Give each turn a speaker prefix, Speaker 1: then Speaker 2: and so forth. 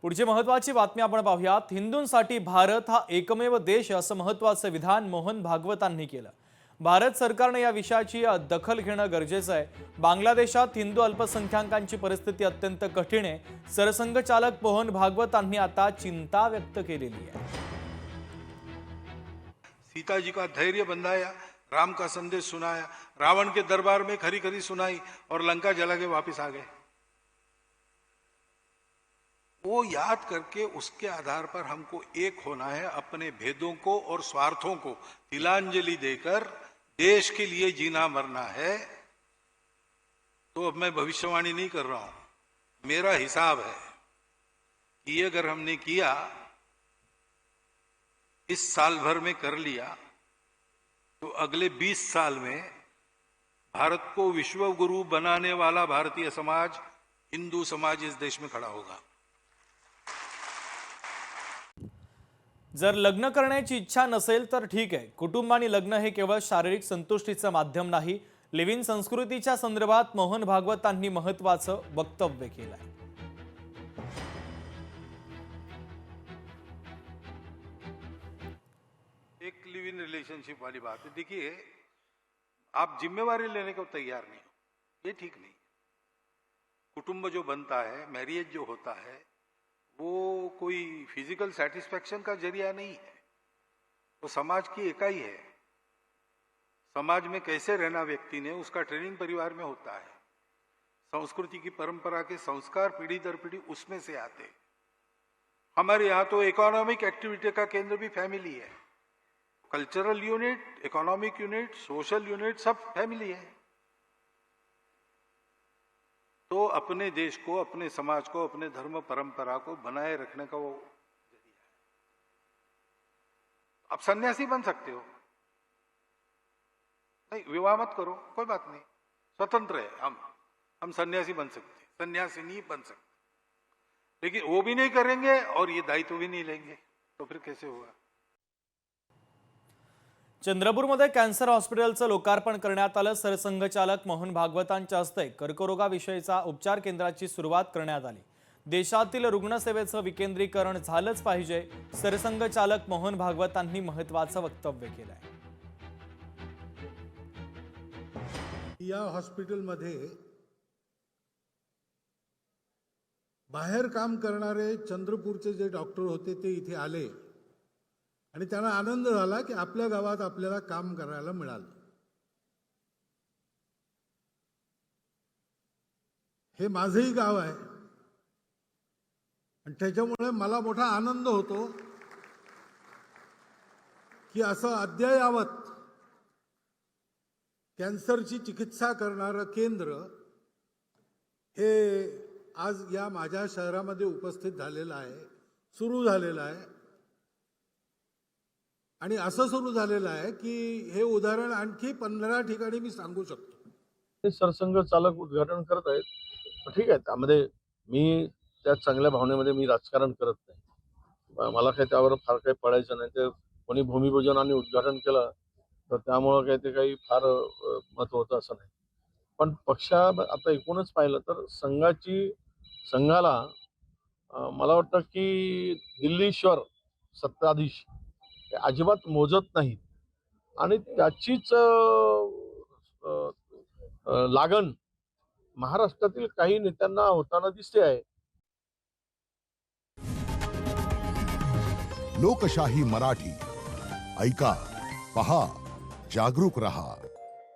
Speaker 1: पुढची महत्त्वाची बातमी आपण पाहूयात। हिंदूंसाठी भारत हा एकमेव देश असं महत्त्वाचं विधान मोहन भागवतांनी केलं। भारत सरकारने या विषयाची दखल घेणं गरजेचं आहे। बांगलादेशात हिंदू अल्पसंख्याकांची परिस्थिती अत्यंत कठीण आहे। सरसंघचालक मोहन भागवतांनी आता चिंता व्यक्त केलेली आहे।
Speaker 2: सीता जी का धैर्य बंधाया, राम का संदेश सुनाया, रावण के दरबार में खरी खरी सुनाई और लंका जला के वापिस आ गए। वो याद करके उसके आधार पर हमको एक होना है, अपने भेदों को और स्वार्थों को तिलांजलि देकर देश के लिए जीना मरना है। तो अब मैं भविष्यवाणी नहीं कर रहा हूं, मेरा हिसाब है कि ये अगर हमने किया, इस साल भर में कर लिया, तो अगले 20 साल में भारत को विश्व गुरु बनाने वाला भारतीय समाज, हिंदू समाज इस देश में खड़ा होगा।
Speaker 1: जर लग्न करण्याची इच्छा नसेल तर ठीक आहे। कुटुंब आणि लग्न हे केवळ शारीरिक संतुष्टीचं माध्यम नाही। लिव्ह इन संस्कृतीच्या संदर्भात मोहन भागवतांनी महत्त्वाचं वक्तव्य केलं आहे।
Speaker 2: एक लिव इन रिलेशनशिप वाली बात है। देखिए, आप जिम्मेवारी लेने को तैयार नहीं हो, ये ठीक नहीं। कुटुंब जो बनता है, मैरिज जो होता है, वो कोई फिजिकल सेटिस्फैक्शन का जरिया नहीं है, वो समाज की इकाई है। समाज में कैसे रहना व्यक्ति ने, उसका ट्रेनिंग परिवार में होता है। संस्कृति की परंपरा के संस्कार पीढ़ी दर पीढ़ी उसमें से आते। हमारे यहाँ तो इकोनॉमिक एक्टिविटी का केंद्र भी फैमिली है। Cultural unit, economic unit, social unit सब फैमिली है। तो अपने देश को, अपने समाज को, अपने धर्म परंपरा को बनाए रखने का वो जरिया है। आप सन्यासी बन सकते हो, नहीं विवाह मत करो, कोई बात नहीं, स्वतंत्र है। हम सन्यासी बन सकते, सन्यासी नहीं बन सकते, लेकिन वो भी नहीं करेंगे और ये दायित्व भी नहीं लेंगे, तो फिर कैसे होगा।
Speaker 1: चंद्रपूरमध्ये कॅन्सर हॉस्पिटलचं लोकार्पण करण्यात आलं। सरसंघचालक मोहन भागवतांच्या हस्ते कर्करोगाविषयीचा उपचार केंद्राची सुरुवात करण्यात आली। देशातील रुग्णसेवेचं विकेंद्रीकरण झालंच पाहिजे। सरसंघचालक मोहन भागवतांनी महत्त्वाचं वक्तव्य केलंय।
Speaker 3: या हॉस्पिटलमध्ये बाहेर काम करणारे चंद्रपूरचे जे डॉक्टर होते ते इथे आले आणि त्यांना आनंद झाला की आपल्या गावात आपल्याला काम करायला मिळालं। हे माझंही गाव आहे आणि त्याच्यामुळे मला मोठा आनंद होतो की असं अद्ययावत कॅन्सरची चिकित्सा करणारं केंद्र हे आज या माझ्या शहरामध्ये उपस्थित झालेलं आहे, सुरू झालेलं आहे। आणि असं सुरू झालेलं आहे की हे उदाहरण आणखी 15 ठिकाणी मी सांगू शकतो।
Speaker 4: सरसंघ चालक उद्घाटन करत आहेत, ठीक आहे। त्यामध्ये मी त्या चांगल्या भावनेमध्ये मी राजकारण करत नाही। मला काही त्यावर फार काही पडायचं नाही। ते कोणी भूमिपूजन आणि उद्घाटन केलं तर त्यामुळे काही ते काही फार महत्त्व होतं असं नाही। पण पक्षा आता एकूणच पाहिलं तर संघाला मला वाटतं की दिल्लीश्वर सत्ताधीश अजिबात मोजत नाहीत आणि त्याचीच लागण महाराष्ट्रातील काही नेत्यांना होताना दिसते आहे।
Speaker 5: लोकशाही मराठी ऐका, पहा, जागरूक रहा।